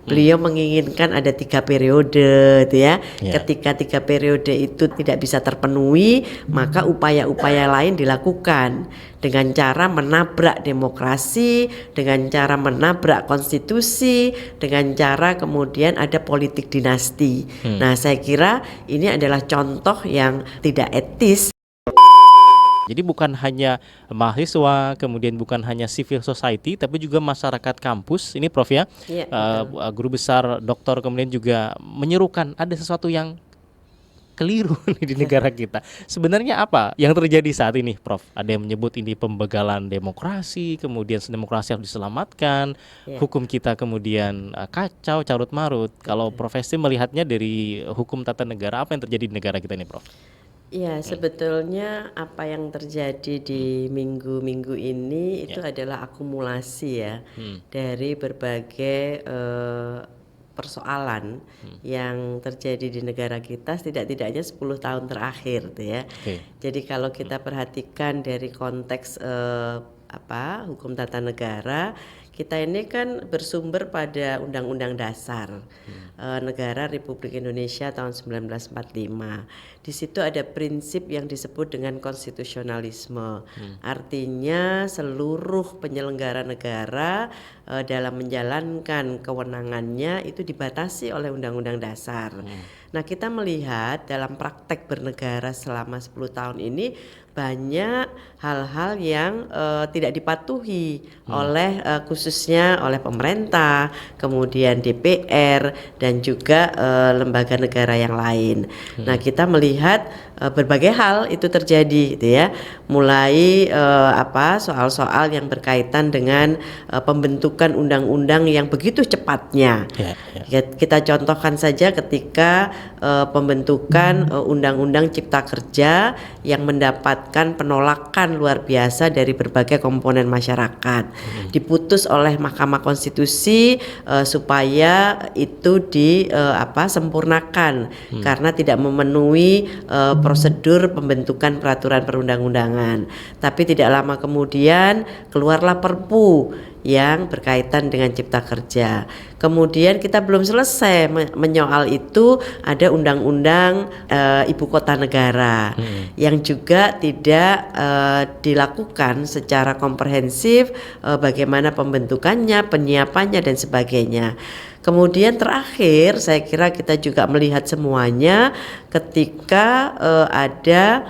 Beliau menginginkan ada 3 periode gitu ya. Ya. Ketika 3 periode itu tidak bisa terpenuhi, maka upaya-upaya lain dilakukan dengan cara menabrak demokrasi, dengan cara menabrak konstitusi, dengan cara kemudian ada politik dinasti. Nah, saya kira ini adalah contoh yang tidak etis. Jadi bukan hanya mahasiswa, kemudian bukan hanya civil society, tapi juga masyarakat kampus. Ini Prof ya, Iya, betul. guru besar, doktor, kemudian juga menyerukan ada sesuatu yang keliru nih di negara kita. Sebenarnya apa yang terjadi saat ini, Prof? Ada yang menyebut ini pembegalan demokrasi, kemudian demokrasi harus diselamatkan, Ya. hukum kita kemudian kacau, carut marut. Kalau Profesi melihatnya dari hukum tata negara, apa yang terjadi di negara kita ini, Prof? Ya, sebetulnya apa yang terjadi di minggu-minggu ini itu adalah akumulasi ya dari berbagai persoalan yang terjadi di negara kita tidak-tidaknya 10 tahun terakhir tuh ya. Oke. Jadi kalau kita perhatikan dari konteks hukum tata negara, kita ini kan bersumber pada Undang-Undang Dasar Negara Republik Indonesia tahun 1945. Di situ ada prinsip yang disebut dengan konstitusionalisme. Artinya seluruh penyelenggara negara dalam menjalankan kewenangannya itu dibatasi oleh Undang-Undang Dasar. Nah, kita melihat dalam praktek bernegara selama 10 tahun ini banyak hal-hal yang tidak dipatuhi oleh khususnya oleh pemerintah, kemudian DPR dan juga lembaga negara yang lain. Nah, kita melihat berbagai hal itu terjadi gitu ya. Mulai soal-soal yang berkaitan dengan pembentukan undang-undang yang begitu cepatnya. Kita contohkan saja ketika pembentukan undang-undang Cipta Kerja yang mendapatkan penolakan luar biasa dari berbagai komponen masyarakat. Diputus oleh Mahkamah Konstitusi supaya itu disempurnakan karena tidak memenuhi prosedur pembentukan peraturan perundang-undangan. Tapi tidak lama kemudian keluarlah Perpu yang berkaitan dengan Cipta Kerja. Kemudian kita belum selesai menyoal itu, ada undang-undang ibu kota negara yang juga tidak dilakukan secara komprehensif, bagaimana pembentukannya, penyiapannya dan sebagainya. Kemudian terakhir saya kira kita juga melihat semuanya ketika ada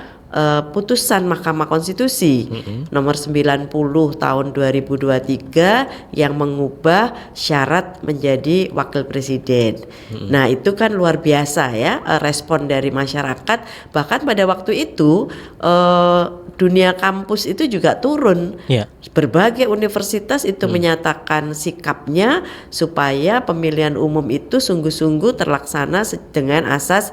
putusan Mahkamah Konstitusi nomor 90 tahun 2023 yang mengubah syarat menjadi wakil presiden. Nah, itu kan luar biasa ya respon dari masyarakat. Bahkan pada waktu itu dunia kampus itu juga turun. Berbagai universitas itu menyatakan sikapnya supaya pemilihan umum itu sungguh-sungguh terlaksana dengan asas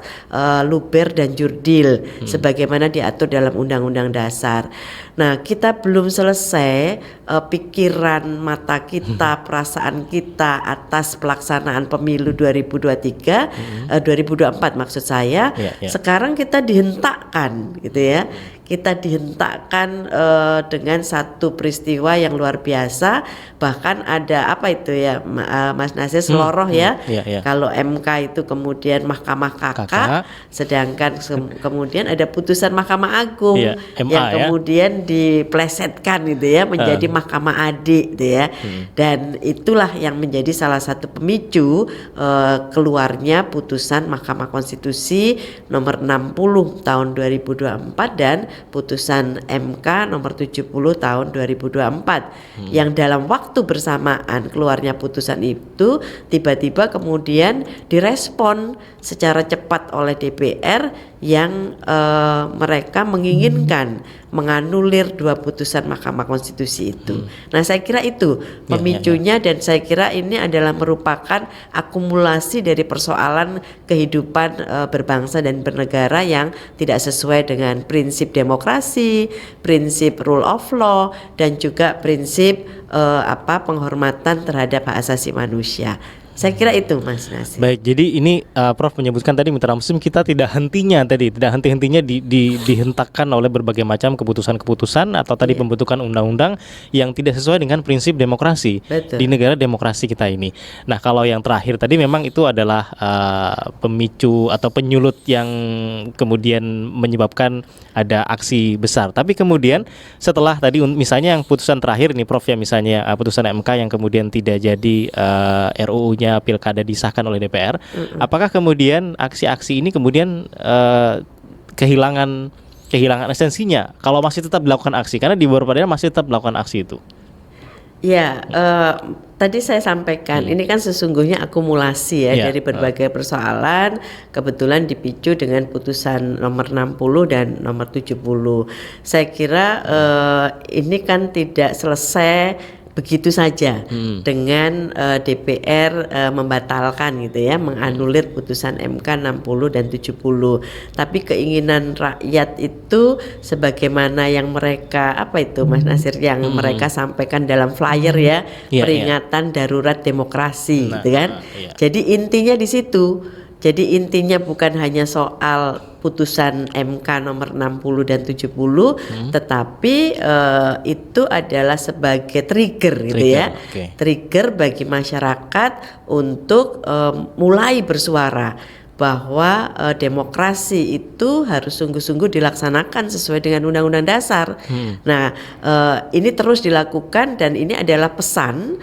luber dan jurdil sebagaimana diatur dalam Undang-Undang Dasar. Nah, kita belum selesai pikiran mata kita, perasaan kita atas pelaksanaan pemilu 2024 maksud saya. Sekarang kita dihentakkan gitu ya. Kita dihentakkan dengan satu peristiwa yang luar biasa. Bahkan ada Mas Nasir Seloroh ya. Kalau MK itu kemudian Mahkamah Kakak, sedangkan kemudian ada putusan Mahkamah Agung yang kemudian diplesetkan gitu ya menjadi Mahkamah Adik gitu ya. Dan itulah yang menjadi salah satu pemicu keluarnya putusan Mahkamah Konstitusi nomor 60 tahun 2024 dan putusan MK nomor 70 tahun 2024 yang dalam waktu bersamaan keluarnya putusan itu tiba-tiba kemudian direspon secara cepat oleh DPR yang mereka menginginkan menganulir 2 putusan Mahkamah Konstitusi itu. Nah, saya kira itu pemicunya dan saya kira ini adalah merupakan akumulasi dari persoalan kehidupan berbangsa dan bernegara yang tidak sesuai dengan prinsip demokrasi, prinsip rule of law dan juga prinsip penghormatan terhadap hak asasi manusia. Saya kira itu Mas Nasir. Baik, jadi ini Prof menyebutkan tadi mitra muslim kita tidak henti-hentinya dihentakkan oleh berbagai macam keputusan-keputusan atau tadi pembentukan undang-undang yang tidak sesuai dengan prinsip demokrasi. Betul. Di negara demokrasi kita ini. Nah, kalau yang terakhir tadi memang itu adalah pemicu atau penyulut yang kemudian menyebabkan ada aksi besar. Tapi kemudian setelah tadi misalnya yang putusan terakhir ini Prof ya, misalnya putusan MK yang kemudian tidak jadi RUU-nya pilkada disahkan oleh DPR, apakah kemudian aksi-aksi ini kemudian kehilangan esensinya kalau masih tetap dilakukan aksi, karena di beberapa daerah masih tetap dilakukan aksi itu? Ya, tadi saya sampaikan ini kan sesungguhnya akumulasi ya dari berbagai persoalan, kebetulan dipicu dengan putusan nomor 60 dan nomor 70. Saya kira ini kan tidak selesai begitu saja dengan DPR membatalkan gitu ya, menganulir putusan MK 60 dan 70. Tapi keinginan rakyat itu sebagaimana yang mereka Mas Nasir yang mereka sampaikan dalam flyer ya, peringatan darurat demokrasi gitu kan. Jadi intinya di situ. Jadi intinya bukan hanya soal putusan MK nomor 60 dan 70, tetapi itu adalah sebagai trigger gitu ya. Trigger bagi masyarakat untuk mulai bersuara bahwa demokrasi itu harus sungguh-sungguh dilaksanakan sesuai dengan Undang-Undang Dasar. Nah, ini terus dilakukan dan ini adalah pesan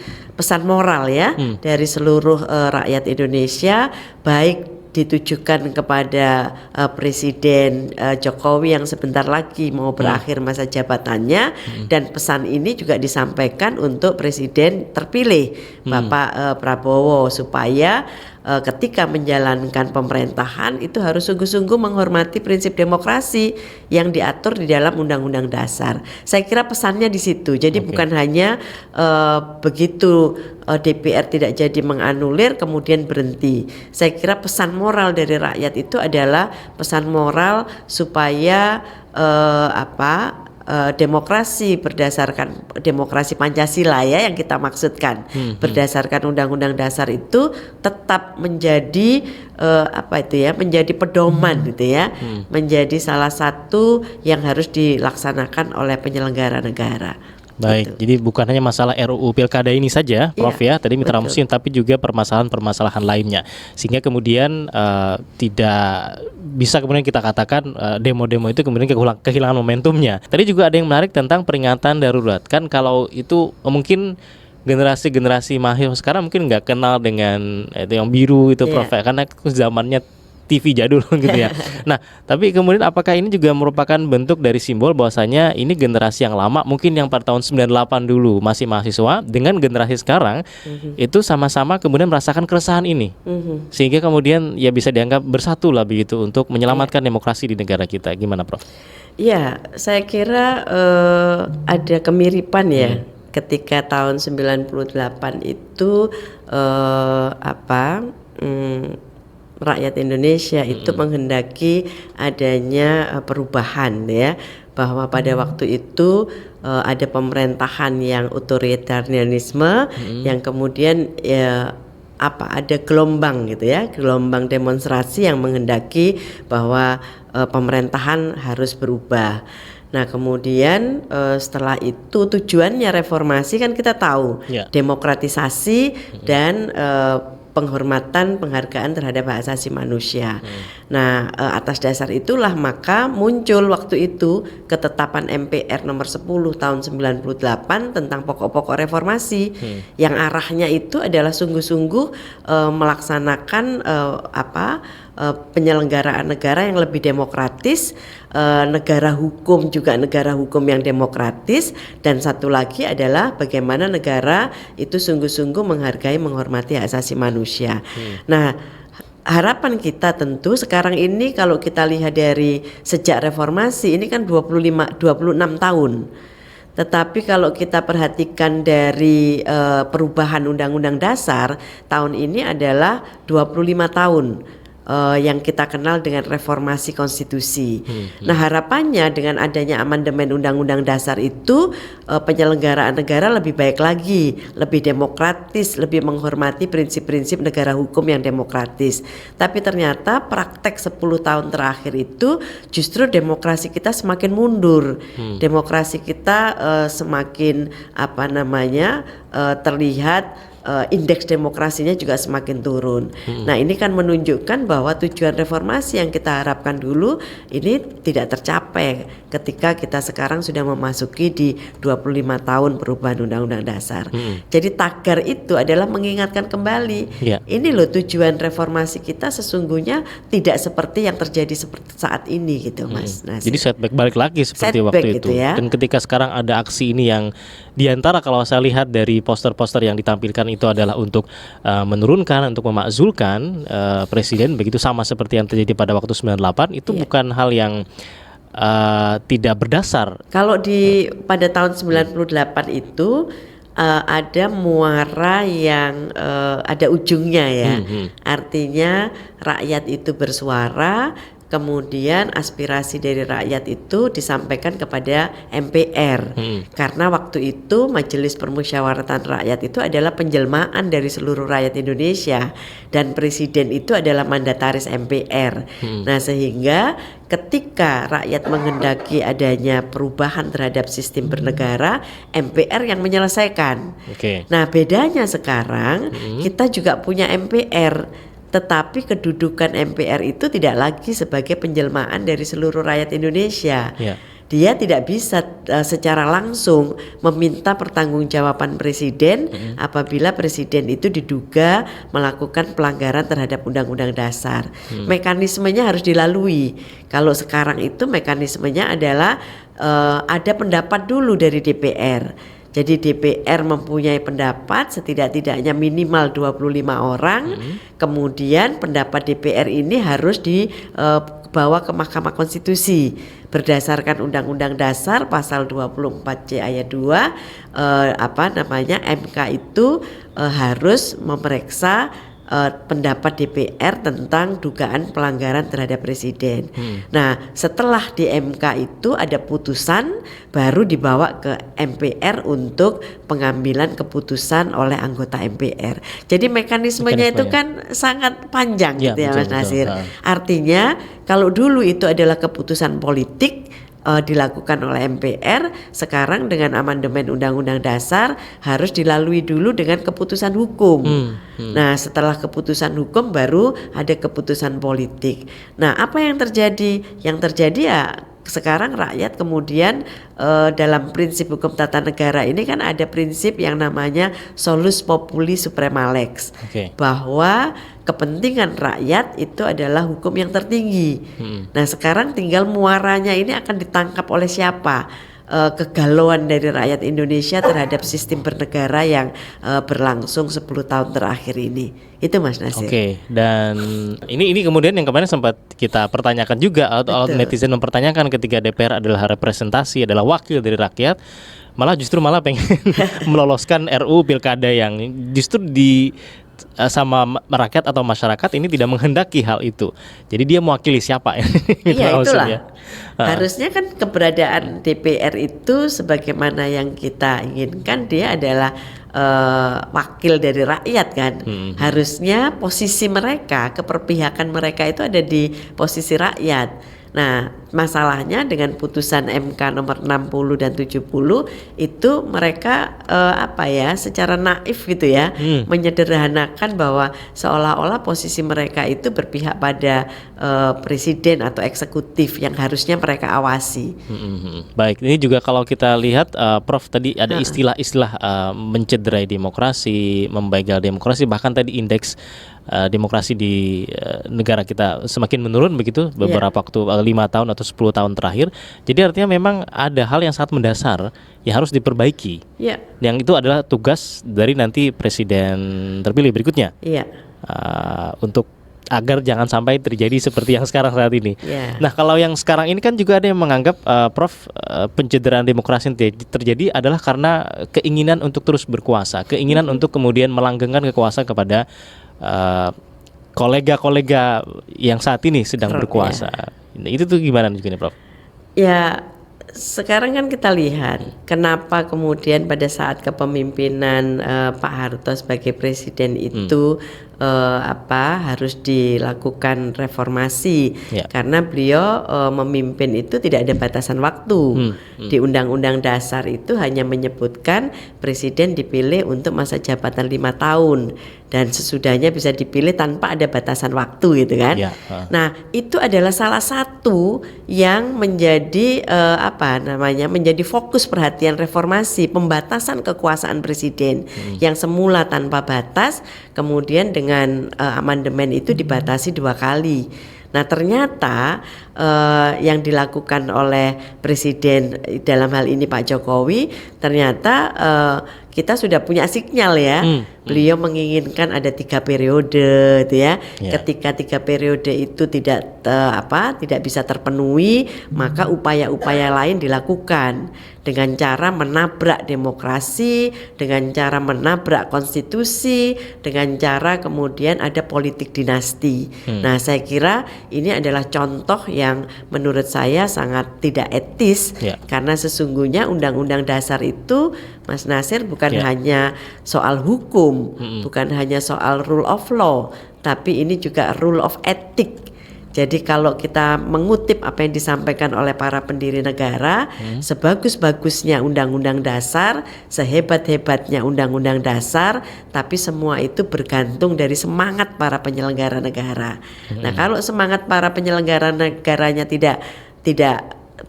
moral ya dari seluruh rakyat Indonesia, baik ditujukan kepada Presiden Jokowi yang sebentar lagi mau berakhir masa jabatannya, dan pesan ini juga disampaikan untuk Presiden terpilih Bapak Prabowo, supaya ketika menjalankan pemerintahan itu harus sungguh-sungguh menghormati prinsip demokrasi yang diatur di dalam Undang-Undang Dasar. Saya kira pesannya di situ. Jadi bukan hanya begitu DPR tidak jadi menganulir kemudian berhenti. Saya kira pesan moral dari rakyat itu adalah pesan moral supaya demokrasi berdasarkan demokrasi Pancasila ya yang kita maksudkan, berdasarkan Undang-Undang Dasar itu tetap menjadi menjadi pedoman gitu ya, menjadi salah satu yang harus dilaksanakan oleh penyelenggara negara. Baik, jadi bukan hanya masalah RUU Pilkada ini saja, Prof ya, tadi mitra muslim, tapi juga permasalahan-permasalahan lainnya, sehingga kemudian tidak bisa kemudian kita katakan demo-demo itu kemudian kehilangan momentumnya. Tadi juga ada yang menarik tentang peringatan darurat, kan kalau itu mungkin generasi mahasiswa sekarang mungkin nggak kenal dengan itu yang biru itu Prof ya, karena zamannya TV jadul gitu ya. Nah, tapi kemudian apakah ini juga merupakan bentuk dari simbol bahwasanya ini generasi yang lama, mungkin yang pada tahun 98 dulu masih mahasiswa, dengan generasi sekarang itu sama-sama kemudian merasakan keresahan ini, sehingga kemudian ya bisa dianggap bersatu lah begitu untuk menyelamatkan demokrasi di negara kita. Gimana Prof? Ya, saya kira ada kemiripan ya. Ketika tahun 98 itu rakyat Indonesia itu menghendaki adanya perubahan ya, bahwa pada waktu itu ada pemerintahan yang otoritarianisme yang kemudian ada gelombang gitu ya, gelombang demonstrasi yang menghendaki bahwa pemerintahan harus berubah. Nah kemudian setelah itu tujuannya reformasi kan kita tahu, demokratisasi dan penghormatan, penghargaan terhadap hak asasi manusia. Nah, atas dasar itulah maka muncul waktu itu ketetapan MPR nomor 10 tahun 98 tentang pokok-pokok reformasi, yang arahnya itu adalah sungguh-sungguh melaksanakan penyelenggaraan negara yang lebih demokratis, negara hukum juga negara hukum yang demokratis, dan satu lagi adalah bagaimana negara itu sungguh-sungguh menghargai, menghormati hak asasi manusia. Nah, harapan kita tentu sekarang ini kalau kita lihat dari sejak reformasi ini kan 26 tahun. Tetapi kalau kita perhatikan dari perubahan Undang-Undang Dasar tahun ini adalah 25 tahun. yang kita kenal dengan reformasi konstitusi. Nah, harapannya dengan adanya amandemen Undang-Undang Dasar itu penyelenggaraan negara lebih baik lagi, lebih demokratis, lebih menghormati prinsip-prinsip negara hukum yang demokratis. Tapi ternyata praktek 10 tahun terakhir itu justru demokrasi kita semakin mundur. Demokrasi kita semakin terlihat indeks demokrasinya juga semakin turun. Nah, ini kan menunjukkan bahwa tujuan reformasi yang kita harapkan dulu ini tidak tercapai ketika kita sekarang sudah memasuki di 25 tahun perubahan Undang-Undang Dasar. Jadi tagar itu adalah mengingatkan kembali, ini loh tujuan reformasi kita sesungguhnya tidak seperti yang terjadi seperti saat ini gitu, Mas Nasir. Jadi setback balik lagi seperti waktu itu. Gitu ya. Dan ketika sekarang ada aksi ini yang diantara kalau saya lihat dari poster-poster yang ditampilkan itu adalah untuk menurunkan, untuk memakzulkan presiden, begitu sama seperti yang terjadi pada waktu 98, itu bukan hal yang tidak berdasar. Kalau pada tahun 98 itu ada muara yang ada ujungnya ya. Artinya rakyat itu bersuara, kemudian aspirasi dari rakyat itu disampaikan kepada MPR. Karena waktu itu Majelis Permusyawaratan Rakyat itu adalah penjelmaan dari seluruh rakyat Indonesia, dan presiden itu adalah mandataris MPR. Nah, sehingga ketika rakyat menghendaki adanya perubahan terhadap sistem bernegara, MPR yang menyelesaikan. Nah, bedanya sekarang kita juga punya MPR, tetapi kedudukan MPR itu tidak lagi sebagai penjelmaan dari seluruh rakyat Indonesia. Dia tidak bisa secara langsung meminta pertanggungjawaban presiden apabila presiden itu diduga melakukan pelanggaran terhadap Undang-Undang Dasar. Mekanismenya harus dilalui. Kalau sekarang itu mekanismenya adalah ada pendapat dulu dari DPR. Jadi DPR mempunyai pendapat setidak-tidaknya minimal 25 orang. Kemudian pendapat DPR ini harus dibawa ke Mahkamah Konstitusi berdasarkan Undang-Undang Dasar pasal 24C ayat 2. MK itu harus memeriksa pendapat DPR tentang dugaan pelanggaran terhadap presiden. Nah, setelah di MK itu ada putusan, baru dibawa ke MPR untuk pengambilan keputusan oleh anggota MPR. Jadi mekanismenya itu kan sangat panjang gitu ya, Mas Nasir. Artinya kalau dulu itu adalah keputusan politik dilakukan oleh MPR, sekarang dengan amandemen Undang-Undang Dasar harus dilalui dulu dengan keputusan hukum. Nah, setelah keputusan hukum baru ada keputusan politik. Nah, apa yang terjadi? Yang terjadi ya sekarang rakyat kemudian dalam prinsip hukum tata negara ini kan ada prinsip yang namanya solus populi suprema lex, bahwa kepentingan rakyat itu adalah hukum yang tertinggi. Nah, sekarang tinggal muaranya ini akan ditangkap oleh siapa? Kegalauan dari rakyat Indonesia terhadap sistem bernegara yang berlangsung 10 tahun terakhir ini. Itu Mas Nasir. Dan ini kemudian yang kemarin sempat kita pertanyakan juga, atau netizen mempertanyakan ketika DPR adalah representasi, adalah wakil dari rakyat, malah pengen meloloskan RU Pilkada yang justru sama rakyat atau masyarakat ini tidak menghendaki hal itu. Jadi dia mewakili siapa? Iya, itulah. Harusnya kan keberadaan DPR itu sebagaimana yang kita inginkan, dia adalah wakil dari rakyat kan. Harusnya posisi mereka, keperpihakan mereka itu ada di posisi rakyat. Nah, masalahnya dengan putusan MK nomor 60 dan 70 itu mereka secara naif gitu ya, menyederhanakan bahwa seolah-olah posisi mereka itu berpihak pada presiden atau eksekutif yang harusnya mereka awasi. Baik, ini juga kalau kita lihat Prof tadi ada istilah-istilah mencederai demokrasi, membegal demokrasi, bahkan tadi indeks demokrasi di negara kita semakin menurun begitu beberapa waktu 5 tahun atau 10 tahun terakhir. Jadi artinya memang ada hal yang sangat mendasar yang harus diperbaiki. Yang itu adalah tugas dari nanti presiden terpilih berikutnya. Untuk agar jangan sampai terjadi seperti yang sekarang saat ini. Nah, kalau yang sekarang ini kan juga ada yang menganggap Prof, pencederaan demokrasi yang terjadi adalah karena keinginan untuk terus berkuasa, keinginan untuk kemudian melanggengkan kekuasaan kepada kolega-kolega yang saat ini sedang berkuasa. Itu tuh gimana juga nih, Prof? Ya, sekarang kan kita lihat kenapa kemudian pada saat kepemimpinan Pak Harto sebagai presiden itu harus dilakukan reformasi, karena beliau memimpin itu tidak ada batasan waktu. Di Undang-Undang Dasar itu hanya menyebutkan presiden dipilih untuk masa jabatan 5 tahun dan sesudahnya bisa dipilih tanpa ada batasan waktu gitu kan. Nah, itu adalah salah satu yang menjadi menjadi fokus perhatian reformasi, pembatasan kekuasaan presiden yang semula tanpa batas, kemudian dengan amandemen itu dibatasi 2 kali. Nah, ternyata yang dilakukan oleh presiden dalam hal ini Pak Jokowi, ternyata kita sudah punya sinyal ya. Beliau menginginkan ada 3 periode gitu ya. Ketika 3 periode itu tidak bisa terpenuhi, maka upaya-upaya lain dilakukan dengan cara menabrak demokrasi, dengan cara menabrak konstitusi, dengan cara kemudian ada politik dinasti. Nah, saya kira ini adalah contoh yang menurut saya sangat tidak etis, karena sesungguhnya Undang-Undang Dasar itu, Mas Nasir, bukan hanya soal hukum, bukan hanya soal rule of law, tapi ini juga rule of ethic. Jadi kalau kita mengutip apa yang disampaikan oleh para pendiri negara, sebagus-bagusnya Undang-Undang Dasar, sehebat-hebatnya Undang-Undang Dasar, tapi semua itu bergantung dari semangat para penyelenggara negara. Nah, kalau semangat para penyelenggara negaranya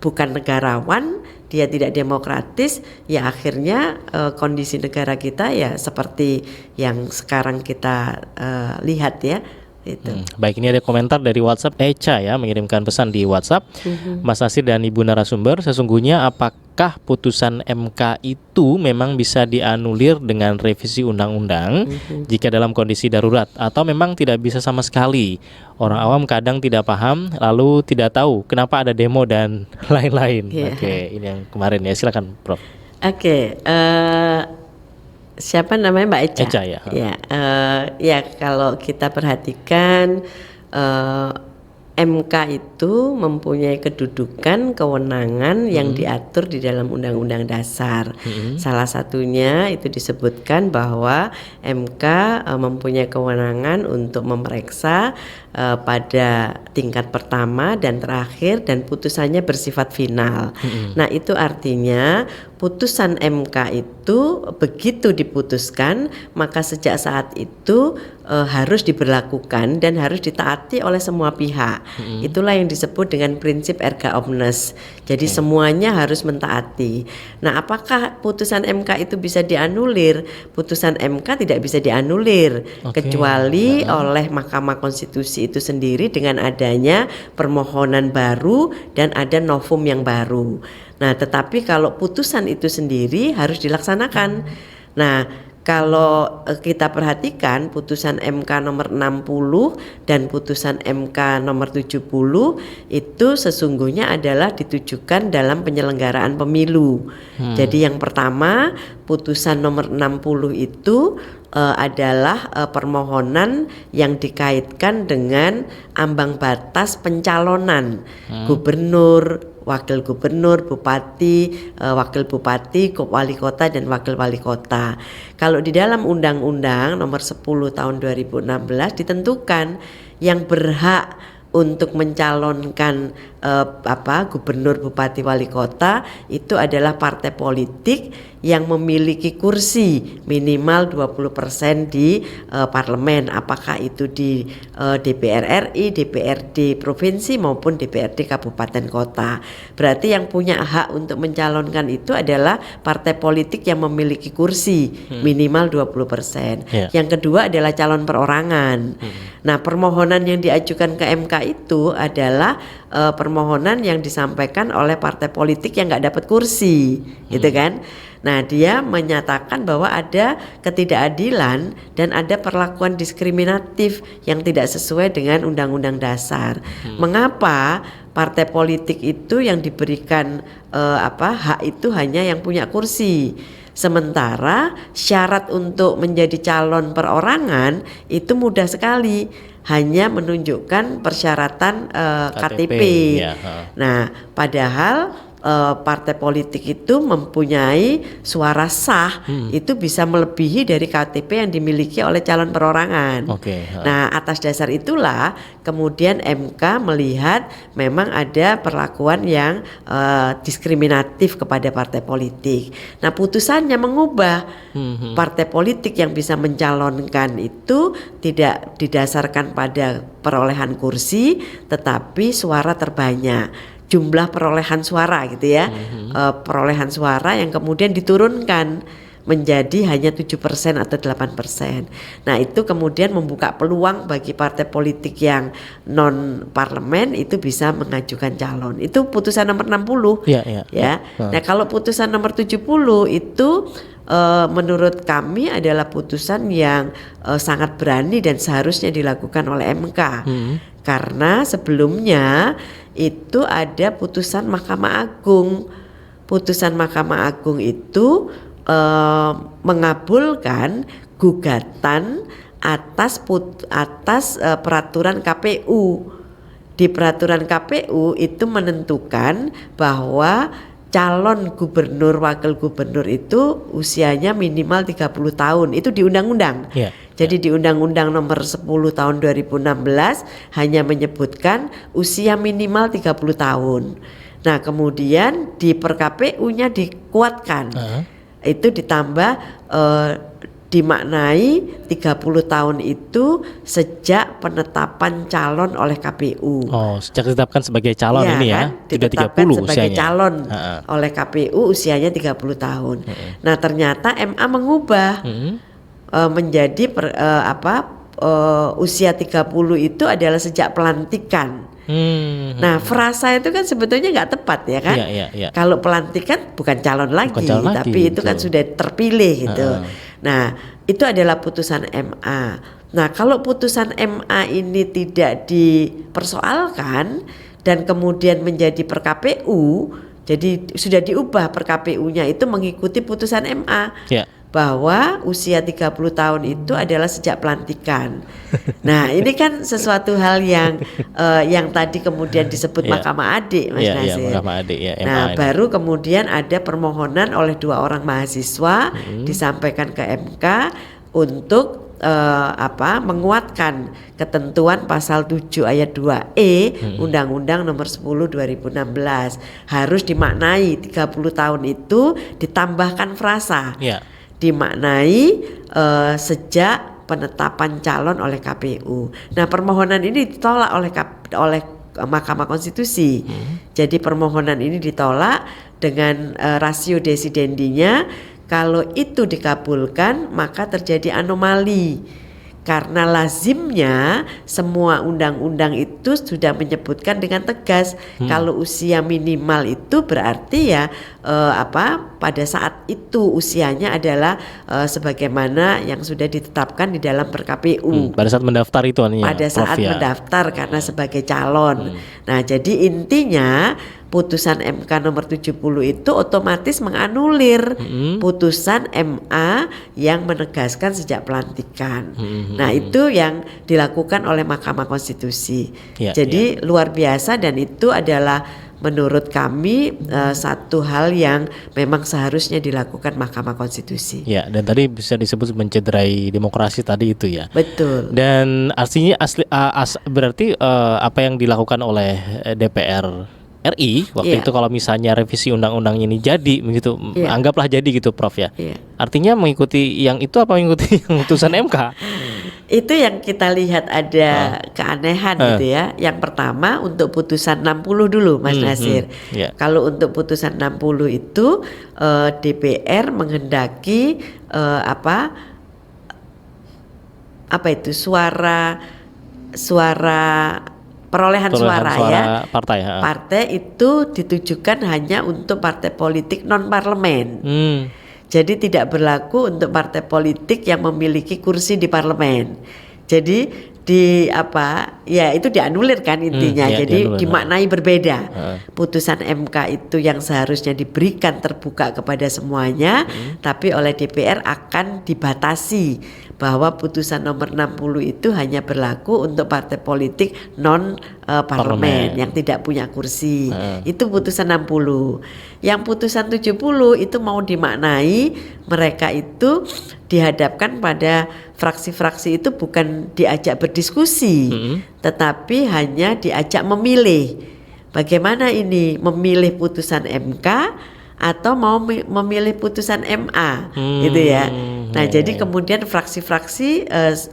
bukan negarawan, dia tidak demokratis, ya akhirnya kondisi negara kita ya seperti yang sekarang kita lihat ya. Baik, ini ada komentar dari WhatsApp. Echa ya mengirimkan pesan di WhatsApp. Mas Nasir dan Ibu narasumber, sesungguhnya apakah putusan MK itu memang bisa dianulir dengan revisi undang-undang jika dalam kondisi darurat, atau memang tidak bisa sama sekali? Orang awam kadang tidak paham, lalu tidak tahu kenapa ada demo dan lain-lain. Oke, ini yang kemarin ya, silakan Prof. Siapa namanya, Mbak Echa? Echa ya. Ya, kalau kita perhatikan MK itu mempunyai kedudukan, kewenangan yang diatur di dalam Undang-Undang Dasar. Salah satunya itu disebutkan bahwa MK mempunyai kewenangan untuk memeriksa pada tingkat pertama dan terakhir, dan putusannya bersifat final. Nah, itu artinya putusan MK itu begitu diputuskan, maka sejak saat itu harus diberlakukan dan harus ditaati oleh semua pihak. Itulah yang disebut dengan prinsip erga omnes. Jadi semuanya harus mentaati. Nah, apakah putusan MK itu bisa dianulir? Putusan MK tidak bisa dianulir kecuali oleh Mahkamah Konstitusi itu sendiri dengan adanya permohonan baru dan ada novum yang baru. Nah, tetapi kalau putusan itu sendiri harus dilaksanakan. Nah, kalau kita perhatikan putusan MK nomor 60 dan putusan MK nomor 70 itu sesungguhnya adalah ditujukan dalam penyelenggaraan pemilu. Jadi yang pertama, putusan nomor 60 itu adalah permohonan yang dikaitkan dengan ambang batas pencalonan gubernur, wakil gubernur, bupati, wakil bupati, wali kota dan wakil wali kota. Kalau di dalam Undang-Undang nomor 10 tahun 2016 ditentukan yang berhak untuk mencalonkan gubernur, bupati, wali kota itu adalah partai politik yang memiliki kursi minimal 20% di parlemen, apakah itu di DPR RI, DPRD provinsi maupun DPRD kabupaten kota. Berarti yang punya hak untuk mencalonkan itu adalah partai politik yang memiliki kursi minimal 20%. Yang kedua adalah calon perorangan. Nah, permohonan yang diajukan ke MK itu adalah permohonan yang disampaikan oleh partai politik yang nggak dapat kursi, gitu kan? Nah, dia menyatakan bahwa ada ketidakadilan dan ada perlakuan diskriminatif yang tidak sesuai dengan Undang-Undang Dasar. Mengapa partai politik itu yang diberikan hak itu hanya yang punya kursi? Sementara syarat untuk menjadi calon perorangan itu mudah sekali, hanya menunjukkan persyaratan KTP. ya. Nah, padahal partai politik itu mempunyai suara sah itu bisa melebihi dari KTP yang dimiliki oleh calon perorangan. Nah, atas dasar itulah kemudian MK melihat memang ada perlakuan yang diskriminatif kepada partai politik. Nah, putusannya mengubah partai politik yang bisa mencalonkan itu tidak didasarkan pada perolehan kursi, tetapi suara terbanyak. Jumlah perolehan suara gitu ya, perolehan suara yang kemudian diturunkan menjadi hanya 7% atau 8%. Nah, itu kemudian membuka peluang bagi partai politik yang non parlemen itu bisa mengajukan calon. Itu putusan nomor 60 ya. Nah, kalau putusan nomor 70 itu menurut kami adalah putusan yang sangat berani dan seharusnya dilakukan oleh MK. Karena sebelumnya itu ada putusan Mahkamah Agung. Putusan Mahkamah Agung itu mengabulkan gugatan atas peraturan KPU. Di peraturan KPU itu menentukan bahwa calon gubernur, wakil gubernur itu usianya minimal 30 tahun. Itu di undang-undang. Jadi di Undang-Undang nomor 10 tahun 2016 hanya menyebutkan usia minimal 30 tahun. Nah, kemudian di per-KPU-nya dikuatkan. Itu ditambah dimaknai 30 tahun itu sejak penetapan calon oleh KPU. Sejak ditetapkan sebagai calon ini kan? ya. Sudah 30 sebagai usianya. calon oleh KPU usianya 30 tahun. Nah, ternyata MA mengubah menjadi usia 30 itu adalah sejak pelantikan. Nah, frasa itu kan sebetulnya nggak tepat ya kan? Kalau pelantikan bukan calon lagi, tapi itu kan sudah terpilih gitu. Nah, itu adalah putusan MA. Nah, kalau putusan MA ini tidak dipersoalkan dan kemudian menjadi per KPU, jadi sudah diubah per KPU-nya itu mengikuti putusan MA. Bahwa usia 30 tahun itu adalah sejak pelantikan. Nah, ini kan sesuatu hal yang tadi kemudian disebut Mahkamah Adik, Mas Nasir. Mahkamah Adik, nah, baru kemudian ada permohonan oleh 2 orang mahasiswa disampaikan ke MK untuk menguatkan ketentuan pasal 7 ayat 2E Undang-Undang nomor 10 2016 harus dimaknai 30 tahun itu ditambahkan frasa. Dimaknai sejak penetapan calon oleh KPU. Nah, permohonan ini ditolak oleh Mahkamah Konstitusi. Jadi permohonan ini ditolak dengan rasio desidendinya. Kalau itu dikabulkan maka terjadi anomali. Karena lazimnya semua undang-undang itu sudah menyebutkan dengan tegas kalau usia minimal itu berarti ya pada saat itu usianya adalah sebagaimana yang sudah ditetapkan di dalam per-KPU. Pada saat mendaftar itu pada saat mendaftar karena sebagai calon. Nah, jadi intinya putusan MK nomor 70 itu otomatis menganulir putusan MA yang menegaskan sejak pelantikan. Nah, itu yang dilakukan oleh Mahkamah Konstitusi. Jadi luar biasa dan itu adalah menurut kami satu hal yang memang seharusnya dilakukan Mahkamah Konstitusi. Dan tadi bisa disebut mencederai demokrasi tadi itu ya. Betul. Dan artinya berarti apa yang dilakukan oleh DPR RI waktu itu kalau misalnya revisi undang-undang ini jadi begitu, anggaplah jadi gitu Prof ya. Artinya mengikuti yang itu apa mengikuti yang putusan MK? Itu yang kita lihat ada keanehan gitu ya. Yang pertama untuk putusan 60 dulu Mas Nasir. Kalau untuk putusan 60 itu DPR menghendaki apa itu suara perolehan suara ya partai itu ditujukan hanya untuk partai politik non parlemen. Jadi tidak berlaku untuk partai politik yang memiliki kursi di parlemen. Jadi itu dianulir kan intinya. Ya, Jadi dianulir. dimaknai berbeda. Putusan MK itu yang seharusnya diberikan terbuka kepada semuanya, tapi oleh DPR akan dibatasi bahwa putusan nomor 60 itu hanya berlaku untuk partai politik non parlemen yang tidak punya kursi. Itu putusan 60. Yang putusan 70 itu mau dimaknai mereka itu dihadapkan pada fraksi-fraksi itu bukan diajak berdiskusi, tetapi hanya diajak memilih. Bagaimana ini memilih putusan MK atau mau memilih putusan MA, gitu ya. Nah, jadi kemudian fraksi-fraksi 80%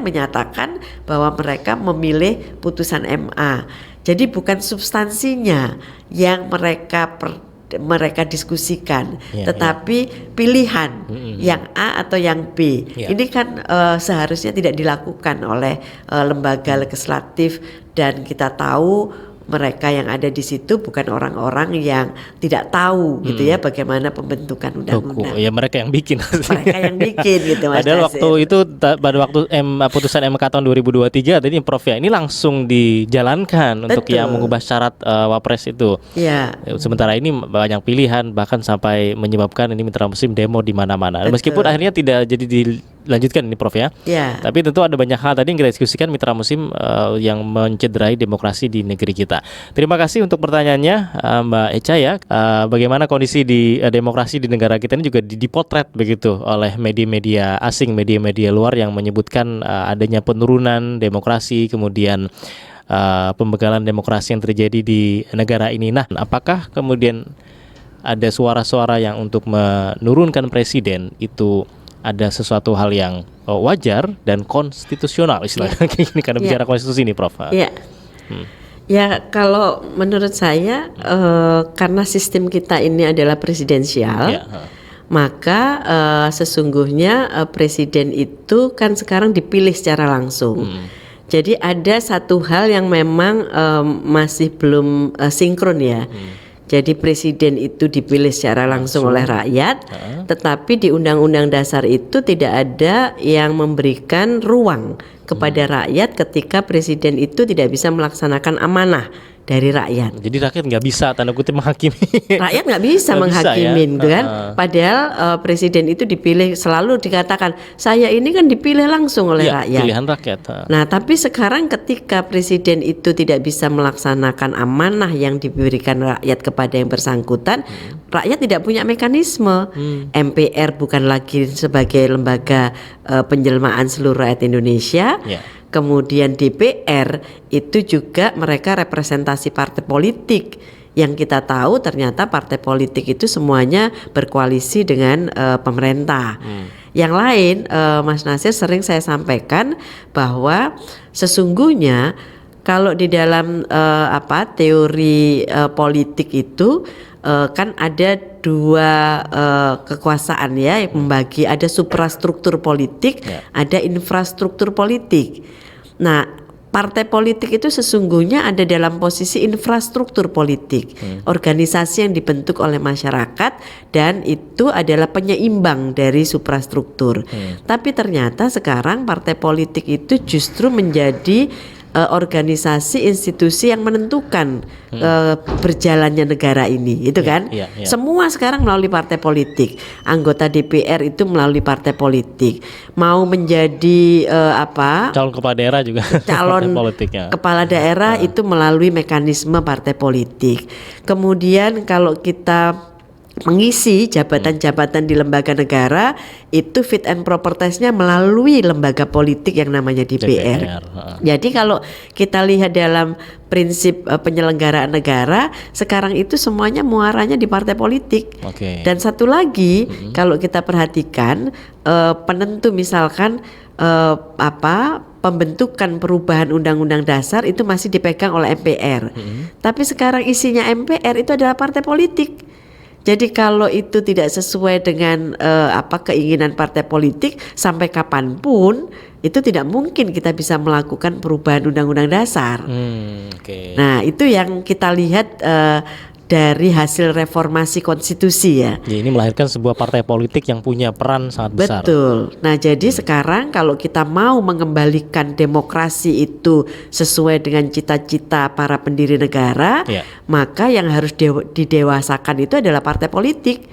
menyatakan bahwa mereka memilih putusan MA. Jadi bukan substansinya yang mereka diskusikan, tetapi pilihan yang A atau yang B. Ini kan seharusnya tidak dilakukan oleh lembaga legislatif, dan kita tahu mereka yang ada di situ bukan orang-orang yang tidak tahu gitu ya bagaimana pembentukan undang-undang. Ya mereka yang bikin. Mereka yang bikin gitu Mas. Padahal waktu itu pada waktu putusan MK tahun 2023 tadi Prof ya ini langsung dijalankan untuk yang mengubah syarat wapres itu. Iya. Sementara ini banyak pilihan bahkan sampai menyebabkan ini Mitra Muslim demo di mana-mana. Meskipun akhirnya tidak jadi dilanjutkan ini Prof ya. Iya. Tapi tentu ada banyak hal tadi yang kita diskusikan Mitra Muslim yang mencederai demokrasi di negeri kita. Terima kasih untuk pertanyaannya Mbak Echa ya. Bagaimana kondisi di demokrasi di negara kita ini juga dipotret begitu oleh media-media asing, media-media luar yang menyebutkan adanya penurunan demokrasi, kemudian pembegalan demokrasi yang terjadi di negara ini. Nah, apakah kemudian ada suara-suara yang untuk menurunkan presiden itu ada sesuatu hal yang wajar dan konstitusional istilahnya ini karena bicara konstitusi ini Prof. Iya. Ya kalau menurut saya karena sistem kita ini adalah presidensial, maka sesungguhnya presiden itu kan sekarang dipilih secara langsung. Jadi ada satu hal yang memang masih belum sinkron ya. Jadi presiden itu dipilih secara langsung oleh rakyat, tetapi di Undang-Undang Dasar itu tidak ada yang memberikan ruang kepada rakyat ketika presiden itu tidak bisa melaksanakan amanah dari rakyat. Jadi rakyat nggak bisa tanda kutip menghakimi. Rakyat nggak bisa menghakimin, gitu kan? Padahal presiden itu dipilih, selalu dikatakan saya ini kan dipilih langsung oleh rakyat. Pilihan rakyat. Nah, tapi sekarang ketika presiden itu tidak bisa melaksanakan amanah yang diberikan rakyat kepada yang bersangkutan, rakyat tidak punya mekanisme. MPR bukan lagi sebagai lembaga penjelmaan seluruh rakyat Indonesia. Kemudian DPR itu juga mereka representasi partai politik. Yang kita tahu ternyata partai politik itu semuanya berkoalisi dengan pemerintah. Yang lain Mas Nasir sering saya sampaikan bahwa sesungguhnya kalau di dalam teori politik itu kan ada dua kekuasaan ya yang membagi, ada suprastruktur politik, ada infrastruktur politik. Nah, partai politik itu sesungguhnya ada dalam posisi infrastruktur politik, organisasi yang dibentuk oleh masyarakat dan itu adalah penyeimbang dari suprastruktur. Tapi ternyata sekarang partai politik itu justru menjadi organisasi institusi yang menentukan berjalannya negara ini, itu kan? Semua sekarang melalui partai politik. Anggota DPR itu melalui partai politik. Mau menjadi calon kepala daerah juga calon kepala daerah itu melalui mekanisme partai politik. Kemudian kalau kita mengisi jabatan-jabatan di lembaga negara itu fit and proper test-nya melalui lembaga politik yang namanya DPR. Jadi kalau kita lihat dalam prinsip penyelenggaraan negara sekarang itu semuanya muaranya di partai politik. Dan satu lagi kalau kita perhatikan penentu misalkan pembentukan perubahan undang-undang dasar itu masih dipegang oleh MPR. Tapi sekarang isinya MPR itu adalah partai politik. Jadi kalau itu tidak sesuai dengan keinginan partai politik, sampai kapanpun itu tidak mungkin kita bisa melakukan perubahan undang-undang dasar. Nah itu yang kita lihat dari hasil reformasi konstitusi ya. Ya, ini melahirkan sebuah partai politik yang punya peran sangat besar. Betul. Nah, jadi sekarang kalau kita mau mengembalikan demokrasi itu sesuai dengan cita-cita para pendiri negara, Ya. maka yang harus didewasakan itu adalah partai politik.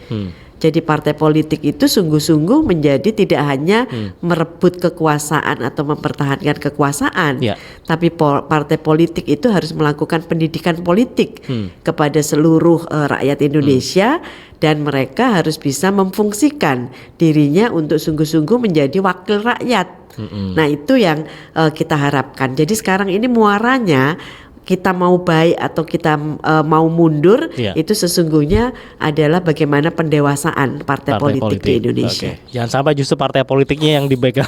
Jadi partai politik itu sungguh-sungguh menjadi tidak hanya merebut kekuasaan atau mempertahankan kekuasaan, Ya. tapi partai politik itu harus melakukan pendidikan politik kepada seluruh rakyat Indonesia, dan mereka harus bisa memfungsikan dirinya untuk sungguh-sungguh menjadi wakil rakyat. Nah, itu yang kita harapkan. Jadi sekarang ini muaranya, kita mau baik atau kita mau mundur, Ya. itu sesungguhnya adalah bagaimana pendewasaan partai politik di Indonesia. Oke. Jangan sampai justru partai politiknya yang dibegal.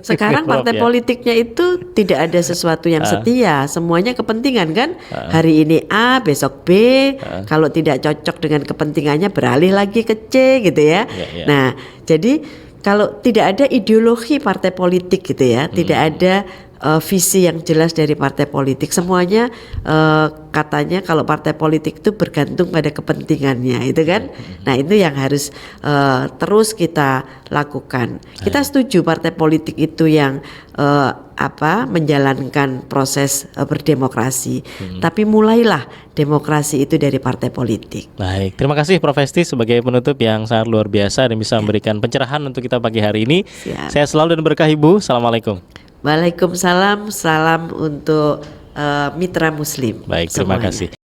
Sekarang Prof, partai ya. politiknya itu tidak ada sesuatu yang setia, semuanya kepentingan kan. Hari ini A, besok B, kalau tidak cocok dengan kepentingannya beralih lagi ke C gitu ya. Ya. Nah, jadi kalau tidak ada ideologi partai politik gitu ya, tidak ada visi yang jelas dari partai politik, semuanya katanya kalau partai politik itu bergantung pada kepentingannya, itu kan. Nah, itu yang harus terus kita lakukan. Kita setuju partai politik itu yang menjalankan proses berdemokrasi, tapi mulailah demokrasi itu dari partai politik. Baik, terima kasih Prof Hesti sebagai penutup yang sangat luar biasa dan bisa memberikan pencerahan untuk kita pagi hari ini. Siap. Saya selalu dan berkah Ibu. Assalamualaikum. Waalaikumsalam, salam untuk mitra muslim. Baik, terima semuanya. kasih.